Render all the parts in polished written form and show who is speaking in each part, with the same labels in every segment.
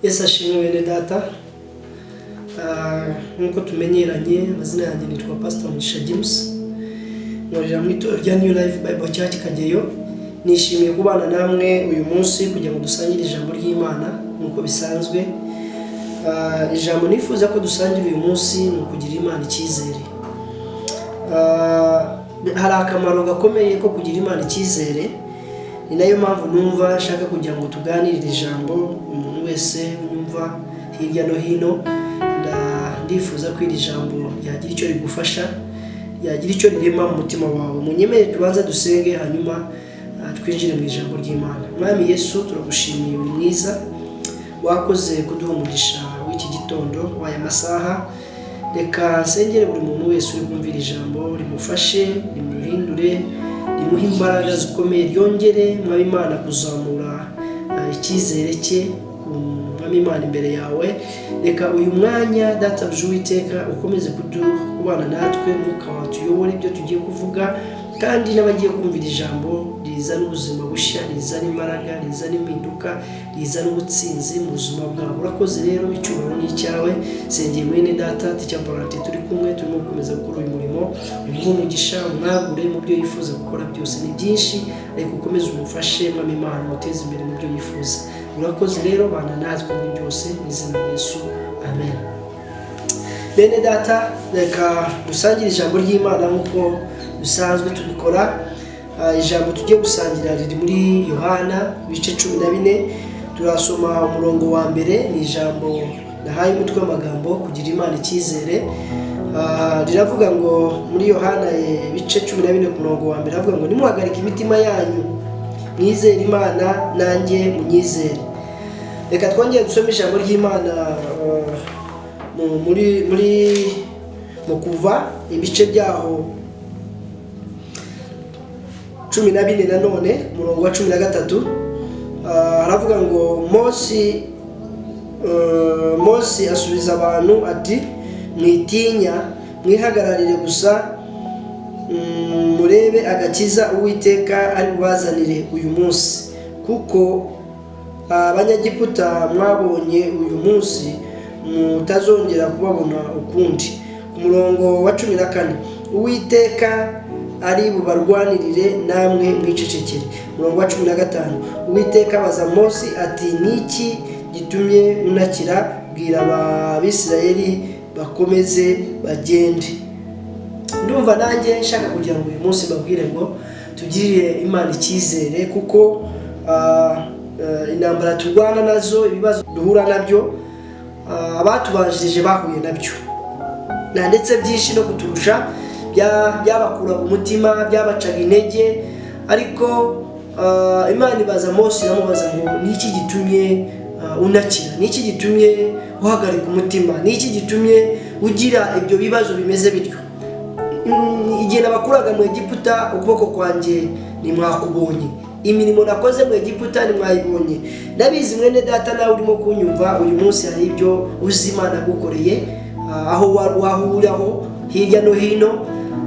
Speaker 1: Yesu ashimwe bene data. Nkuko tumenyeranye, amazina yanjye nitwa Pastor Mugisha James. Nkorera mu itorero rya New Life Bible Church Kageyo. Nishimiye kubana namwe uyu munsi kugira ngo dusangire ijambo ry'Imana nkuko bisanzwe. Ijambo nifuza ko dusangira uyu munsi ni ukugira Imana icyizere. Hari akamaro gakomeye ko kugira Imana icyizere. Ni nayo mpamvu numva nshaka kugira ngo tuganirire ijambo umuntu wese unyumva hirya no hino. Ndifuza ko iri jambo yagira icyo rigufasha, yagira icyo rirema mu mutima wawe. Munyemere tubanza dusenge hanyuma twinjire mu ijambo ry'Imana. Mwami Yesu, turagushimiye, uri mwiza, wakoze kuduha umugisha w'iki gitondo w'aya masaha. Reka nsengere buri muntu wese uri kumvira ijambo, rimufashe, rimuhindure, rimuhe imbaraga zikomeye, ryongere Mwami Imana kuzamura icyizere cye Mwami Imana imbere yawe. Reka uyu mwanya Data Uwiteka ukomeze kubana natwe, Mwuka wawe tuyobore ibyo tugiye kuvuga, kandi n'abagiye kumvira ijambo rizana ubuzima bushya, rizana imbaraga, rizana impinduka, rizana ubutsinzi mu buzima bwabo. Urakoze rero, icyubahiro ni icyawe. Sengeye mwene Data Ticyamparate turi kumwe, turimo gukomeza gukora uyu murimo. Umuhe umugisha, umwagure mu byo yifuza gukora byose. Ni byinshi, ariko ukomeze umufashe Mwami Imana, umuteze imbere mu byo yifuza. Urakoze rero, bana natwe muri byose, mu izina rya Yesu, amen. Bene Data, reka dusangire ijambo ry'Imana nk'uko dusanzwe tubikora. Ijambo tugiye gusangira riri muri Yohana ibice 14. Turasoma umurongo wa mbere. Ni ijambo nahaye umutwe w'amagambo kugira Imana icyizere. Riravuga ngo muri Yohana ibice 14 ku murongo wa mbere avuga ngo nimuhagarike imitima yanyu, mwizere Imana, nanjye munyizere. Reka twongere dusome ijambo ry'Imana mu Kuva ibice byaho 14 nanone umurongo wa 13. Aravuga ngo Mose asubiza abantu ati, mwitinya, mwihagararire gusa, murebe agakiza Uwiteka ari bubazanire uyu munsi, kuko Abanyagiputa mwabonye uyu munsi mutazongera kubabona ukundi. Ku murongo wa 14, Uwiteka ari bubarwanirire, namwe mwicecekere. Murongo wa 15, Uwiteka abaza Mose ati, niki gitumye unakira? Bwira Abisirayeli bakomeze bagende. Ndumva nanjye nshaka kugira ngo uyu munsi babwire ngo tugirire Imana icyizere, kuko intambara turwana nazo, ibibazo duhura nabyo, abatubanjirije bahuye nabyo, na ndetse byinshi no kuturusha byabakura mu mutima, byabacaga intege. Ariko Imana ibaza Mose, iramubaza ngo niki gitumye unakira? Niki gitumye uhagarika umutima? Niki gitumye ugira ibyo bibazo bimeze bityo? Igihe nabakuraga mu Egiputa, ukuboko kwanjye nimwakubonye, imirimo nakoze mu Egiputa nimwayibonye. Nabizi mwene Data, nawe urimo kunyumva uyu munsi, hari ibyo uzi Imana gukoreye, aho wahuriraho hirya no hino,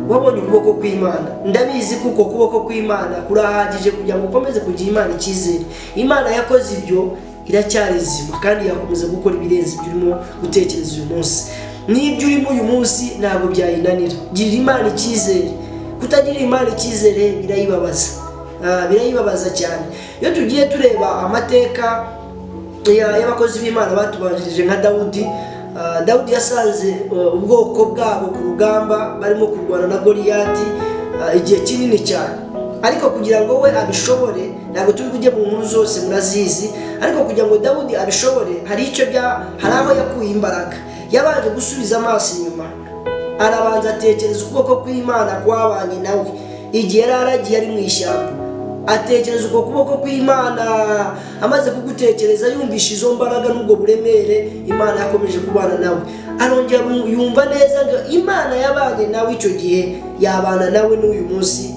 Speaker 1: wabonye ukuboko kw'Imana. Ndabizi kuko ukuboko kw'Imana kurahagije kugira ngo ukomeze kugira Imana icyizere. Imana yakoze ibyo, iracyari nzima, kandi yakomeza gukora ibirenze ibyo urimo gutekereza uyu munsi. N'ibyo urimo uyu munsi ntabwo byayinanira. Girira Imana icyizere. Kutagira Imana icyizere birayibabaza cyane. Iyo tugiye tureba amateka y'abakozi b'Imana batubanjirije nka Dawudi yasanze ubwoko bwabo ku rugamba barimo kurwana na Goliyati igihe kinini cyane. Ariko kugira ngo we abishobore, ntabwo turi kujya mu nkuru zose murazizi, ariko kugira ngo Dawudi abishobore, hari aho yakuye imbaraga. Yabanje gusubiza amaso inyuma, arabanza atekereza ukuboko kw'Imana kwabanye nawe igihe yari aragiye ari mu ishyamba. Atekereza uko kuboko kw'Imana. Amaze kugutekereza, yumvisha izo mbaraga n'ubwo buremere, Imana yakomeje kubana nawe. Arongera yumva neza ngo Imana yabanye nawe icyo gihe, yabana nawe n'uyu munsi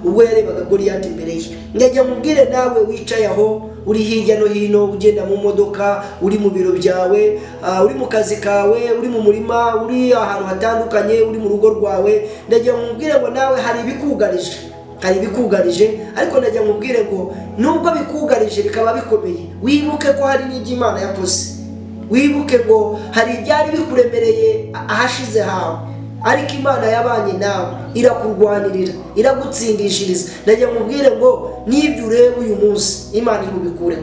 Speaker 1: ubwo yarebaga Goliyati imbere ye. Njya mubwire nawe wicaye aho, uri hirya no hino, ugenda mu modoka, uri mu biro byawe, uri mu kazi kawe, uri mu murima, uri ahantu hatandukanye, uri mu rugo rwawe, ndagira mubwire ngo nawe hari ibikugarije. hari ibikugarije, ariko najya mubwire ngo nubwo bikugarije bikaba bikomeye, wibuke ko hari n'ibyo Imana yakoze. Wibuke ngo hari ibyari bikuremereye ahashize hawe, ariko Imana yabanye nawe, irakurwanirira, iragutsindishiriza. Najya mubwire ngo n'ibyo ureba uyu munsi Imana iri bubikureho.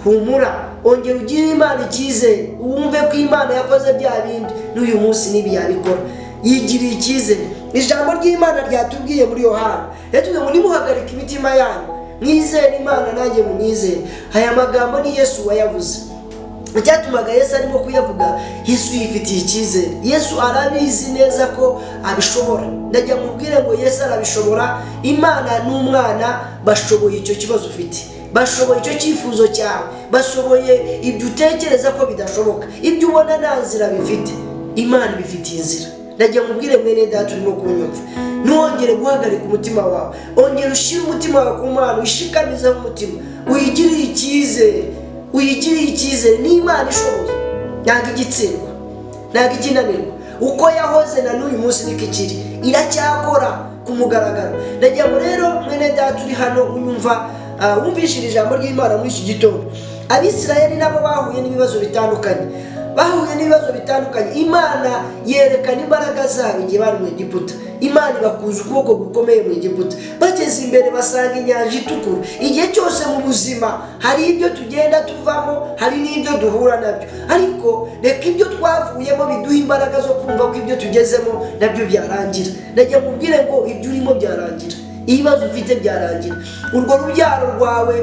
Speaker 1: Humura, ongera ugire Imana icyizere, wumve ko Imana yakoze bya bindi n'uyu munsi nibi yabikora. Yigiriye icyizere. Ijambo ry'Imana ryatubwiye muri Yohana, yatubwiye ngo nimuhagarike imitima yanyu, mwizere Imana nanjye munyizere. Aya magambo ni Yesu wayavuze. Icyatumaga Yesu arimo kuyavuga, Yesu yifitiye icyizere. Yesu arabizi neza ko abishobora. Ndajya mubwire ngo Yesu arabishobora. Imana n'umwana bashoboye icyo kibazo ufite, bashoboye icyo cyifuzo cyawe, bashoboye ibyo utekereza ko bidashoboka, ibyo ubona nta nzira bifite, Imana bifitiye inzira. Ndajya mubwire mwene data urimo kunyumva, ntuongere guhagarika umutima wawe, ongera ushyire umutima wawe ku Mana, ushikamizeho umutima, uyigirire icyizere, uyigirire icyizere. N'Imana ishoboye, ntabwo igitsindwa, ntabwo ikinanirwa. Uko yahoze na n'uyu munsi niko ikiri, iracyakora ku mugaragaro. Ndajya ngo rero mwene data uri hano unyumva, wumvishije ijambo ry'Imana muri iki gitondo, Abisirayeli nabo bahuye n'ibibazo bitandukanye, Imana yerekana imbaraga zayo igihe bari mu Egiputa. Imana ibakuza ukuboko gukomeye mu Egiputa. Bageze imbere basanga inyanja itukura. Igihe cyose mu buzima hari ibyo tugenda tuvamo, hari n'ibyo duhura nabyo, ariko reka ibyo twavuyemo biduha imbaraga zo kumva ko ibyo tugezemo nabyo byarangira. Najya mubwire ngo ibyo urimo byarangira, ibibazo ufite byarangira. Urwo rubyaro rwawe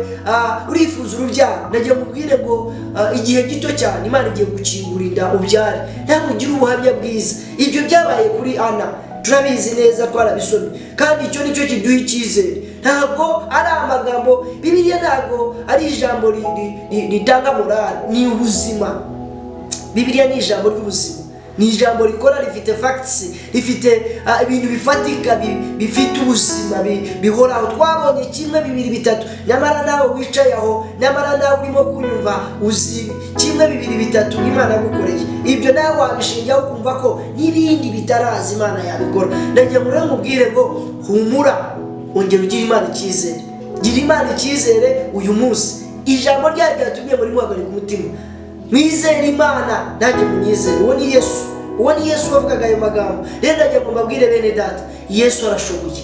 Speaker 1: urifuza urubyaro, najya mubwire ngo igihe gito cyane Imana igiye gukingurira ubyare. Ntabwo ugira ubuhamya bwiza. Ibyo byabaye kuri Ana, turabizi neza, twarabisomye, kandi icyo nicyo kiduha icyizere. Ntabwo ari amagambo, Bibiliya ntabwo ari ijambo ritanga morale, ni ubuzima. Bibiliya ni ijambo ry'ubuzima, ni ijambo rikora, rifite facts, rifite ibintu bifatika, bifite ubuzima bihoraho. Twabonye kimwe, bibiri, bitatu, nyamara nawe wicaye aho, nyamara nawe urimo kunyumva uzi kimwe, bibiri, bitatu Imana yagukoreye. Ibyo nawe wabishinjaho kumva ko n'ibindi bitaraza Imana yabikora. Ndagira ngo mubwire ngo humura, ongera ugire Imana icyizere. Gira Imana icyizere uyu munsi. Ijambo ryayo ryatubwiye muri muhagarika umutima, mwizere Imana nanjye munyizere. Uwo ni Yesu wavugaga ayo magambo. Rero ndagira ngo mbabwire bene data, Yesu arashoboye.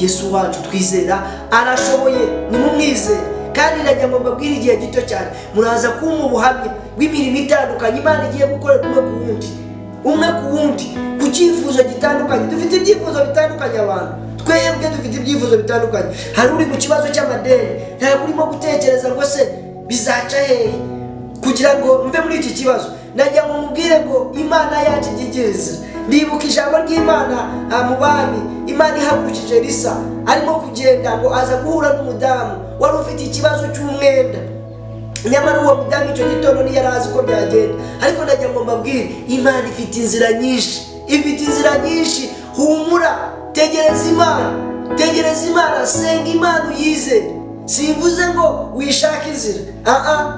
Speaker 1: Yesu wacu twizera arashoboye, nimumwizere. Kandi ndagira ngo mbabwire igihe gito cyane muraza kumpa ubuhamya bw'imirimo itandukanye Imana igiye gukorera umwe ku wundi, ku cyifuzo gitandukanye. Dufite ibyifuzo bitandukanye abantu, twebwe dufite ibyifuzo bitandukanye. Hari uri mu kibazo cy'amadeni, ntabwo urimo gutekereza ngo se bizaca hehe kugira ngo mve muri iki kibazo. Najya ngo mubwire ngo Imana yacu igigeze. Ndibuka ijambo ry'Imana mu Bami, Imana ihagurukije Elisa arimo kugenda ngo aza guhura n'umudamu wari ufite ikibazo cy'umwenda. Nyamara uwo mudamu icyo gitondo ntiyari azi uko byagenda, ariko najya ngo mbabwire Imana ifite inzira nyinshi, humura, tegereza Imana, senga Imana uyizere. Simvuze ngo wishaka inzira,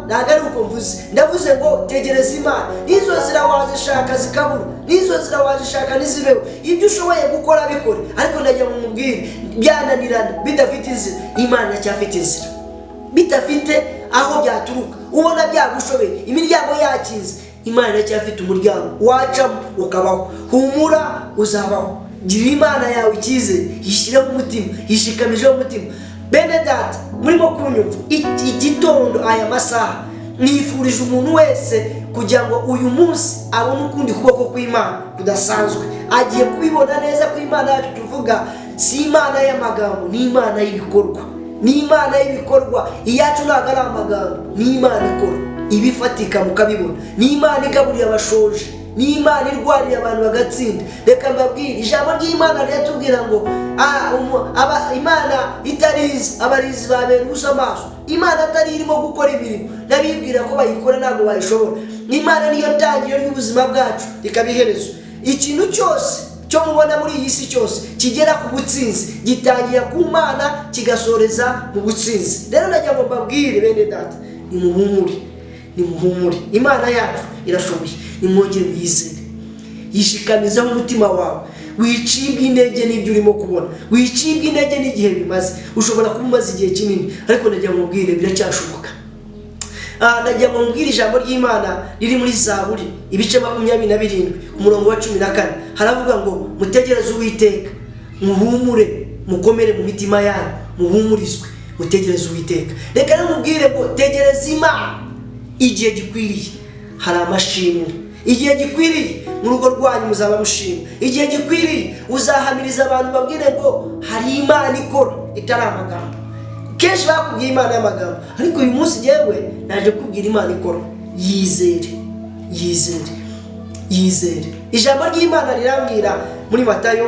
Speaker 1: ntabwo ari uko mvuze. Ndavuze ngo tegereza Imana. N'izo nzira wazishaka zikabura, n'izo nzira wazishaka ntizibeho, ibyo ushoboye gukora bikore. Ariko najya mu mubwire, byananirana bidafite inzira, Imana cyafite inzira. Bidafite aho byaturuka, ubona byagushobeye, imiryango yakinze, Imana cyafite umuryango wacamo ukabaho. Humura, uzabaho. Gira Imana yawe icyizere, yishyireho umutima, yishikamijeho umutima. Bene data murimo kunyumva igitondo aya masaha, nifurije umuntu wese kugira ngo uyu munsi abone ukundi kuboko kw'Imana kudasanzwe. Agiye kubibona neza ko Imana yacu tuvuga si Imana y'amagambo, ni Imana y'ibikorwa. Iyacu ntabwo ari amagambo, ni Imana ikora ibifatika mukabibona. Ni Imana igaburira abashoje, ni Imana irwariye abantu bagatsinda. Reka mbabwire, ijambo ry'Imana riratubwira ngo Imana itarizi abarizi babera ubusa amaso. Imana atari irimo gukora imirimo n'abibwira ko bayikora ntabwo bayishobora. Imana niyo tangiriro ry'ubuzima bwacu rikaba iherezo. Ikintu cyose cyo mubona muri iyi si cyose kigera ku butsinzi gitangira ku Mana kigasoreza mu butsinzi. Rero najya ngo mbabwire bene data, nimuhumure, Imana yacu irashoboye. Nimwongere mwizere, yishikamizaho umutima wawe, wicibwa intege n'ibyo urimo kubona, wicibwa intege n'igihe bimaze. Ushobora kuba umaze igihe kinini ariko ndagira ngo mubwire biracyashoboka. Ndagira ngo mubwire ijambo ry'Imana riri muri Zaburi ibice 27 ku murongo wa 14. Haravuga ngo mutegereze Uwiteka, muhumure, mukomere mu mitima yanyu, muhumurizwe, mutegereze Uwiteka. Reka namubwire ngo tegereza Imana igihe gikwiriye. Hari amashimwe igihe gikwiriye, mu rugo rwanyu muzaba mushima. Igihe gikwiriye uzahamiriza abantu babwire ngo hari Imana ikora itari amagambo. Kenshi bakubwiye Imana y'amagambo, ariko uyu munsi yewe naje kubwira Imana ikora. Yizere, yizere, yizere. Ijambo ry'Imana rirambwira muri Matayo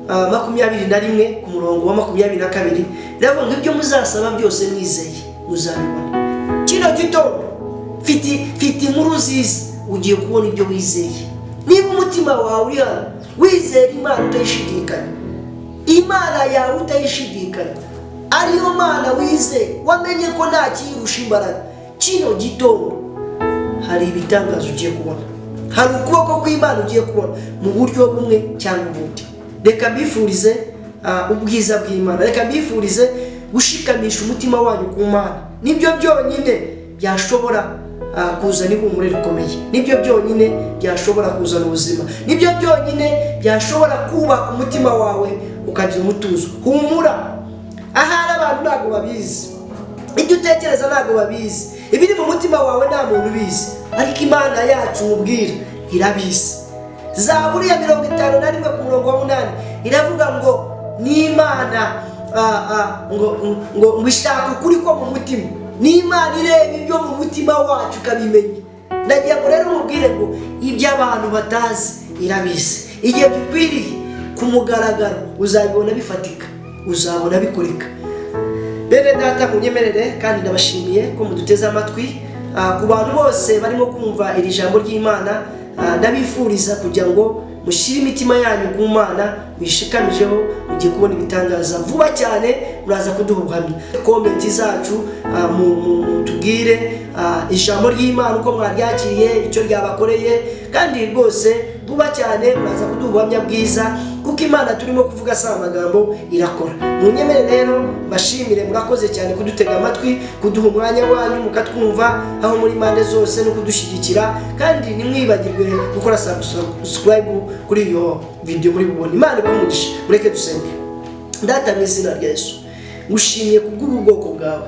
Speaker 1: 21 ku murongo wa 22, riravuga ngo ibyo muzasaba byose mwizeye muzabibona. Kino gitondo fiti inkuru nziza, ugiye kubona ibyo wizeye. Niba umutima wawe uri hano wizera Imana utayishidikanya, Imana yawe utayishidikanya, ariyo Mana wizeye, wamenye ko nta kiyirusha imbaraga, kino gitondo hari ibitangazo ugiye kubona. Hari ukuboko kw'Imana ugiye kubona mu buryo bumwe cyangwa ubundi. Reka mbifurize ubwiza bw'Imana, reka mbifurize gushikamisha umutima wanyu ku Mana. Nibyo byonyine byashobora kuzana ihumure rikomeye, nibyo byonyine byashobora kuzana ubuzima, nibyo byonyine byashobora kubaka umutima wawe ukagira umutuzo. Humura. Ahari abantu ntabwo babizi, ibyo utekereza ntabwo babizi, ibiri mu mutima wawe nta muntu ubizi, ariko Imana yacu mubwira irabizi. Zaburi ya 51 ku murongo wa 8 iravuga ngo n'Imana ngo ishaka ukuri ko mu mutima. N'Imana ireba ibyo mu mutima wacu ikabimenya. Ndagira ngo rero mubwire ngo ibyo abantu batazi irabizi. Igihe gikwiriye ku mugaragaro uzabibona bifatika, uzabona bikoreka. Bene data munyemerere kandi ndabashimiye ko muduteze amatwi. Ku bantu bose barimo kumva iri jambo ry'Imana, ndabifuriza kugira ngo mushyire imitima yanyu ku Mana, mwishikamijeho, mugiye kubona ibitangaza vuba cyane. Muraza kuduha ubuhamya, komenti zacu tubwire ijambo ry'Imana uko mwaryakiriye, icyo ryabakoreye, kandi rwose vuba cyane muraza kuduha ubuhamya bwiza, kuko Imana turimo kuvuga si amagambo, irakora. Munyemere rero bashimire, murakoze cyane kudutega amatwi, kuduha umwanya wanyu mukatwumva aho muri impande zose no kudushyigikira, kandi nimwibagirwe gukora subscribe kuri iyo video muri bubone. Imana ibumugishe. Mureke dusenge. Data, mu izina rya Yesu ngushimiye kubw'ubu bwoko bwawe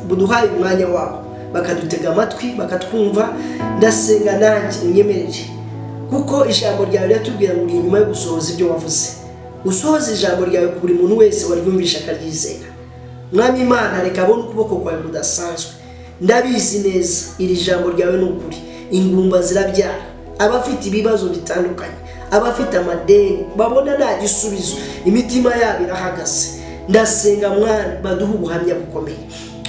Speaker 1: buduhaye umwanya wabo, bakadutega amatwi bakatwumva. Ndasenga nanjye unyemerere, kuko ijambo ryawe riratubwira ngo nyuma yo gusohoza ibyo wavuze, usohoza ijambo ryawe ku buri muntu wese waryumvisha akaryizera. Mwami Imana, reka abone ukuboko kwawe kudasanzwe. Ndabizi neza iri jambo ryawe ni ukuri. Ingumba zirabyara, abafite ibibazo bitandukanye, abafite amadeni babona nta gisubizo, imitima yabo irahagaze. Ndasenga Mwana, baduha ubuhamya bukomeye.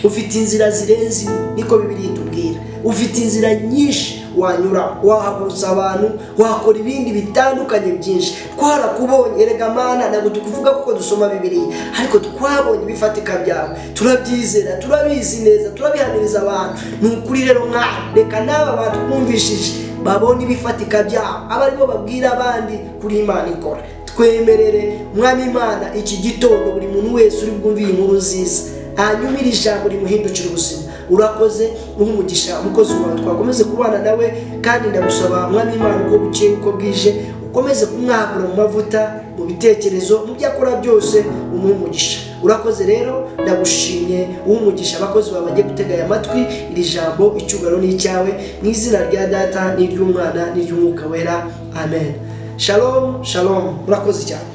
Speaker 1: Ufite inzira zirenze, niko Bibiliya itubwira. Ufite inzira nyinshi wanyura, wahagurutsa abantu, wakora ibindi bitandukanye byinshi. Twarakubonye erega Mana, ntabwo tukuvuga kuko dusoma Bibiliya, ariko twabonye ibifatika byawe, turabyizera, turabizi neza, turabihamiriza abantu. Ni ukuri rero Mwana, reka n'aba bantu twumvishije babone ibifatika byawe, abarimo babwira abandi kuri Imana ikora. Twemerere Mwami Imana iki gitondo buri muntu wese uri bwumvire inkuru nziza, hanyuma iri jambo rimuhindukira ubuzima. Urakoze, umugisha umukozi wawe, twakomeze kubana nawe, kandi ndagusaba Mwami Imana uko bukeye uko bwije ukomeze kumwagura mu mavuta, mu bitekerezo, mu byo akora byose umugisha. Urakoze rero, ndagushimye, umugisha abakozi bawe bagiye gutega aya matwi iri jambo. Icyubahiro ni icyawe, mu izina rya Data n'iry'Umwana n'iry'Umwuka wera, amen. Shalom, shalom. Urakoze cyane.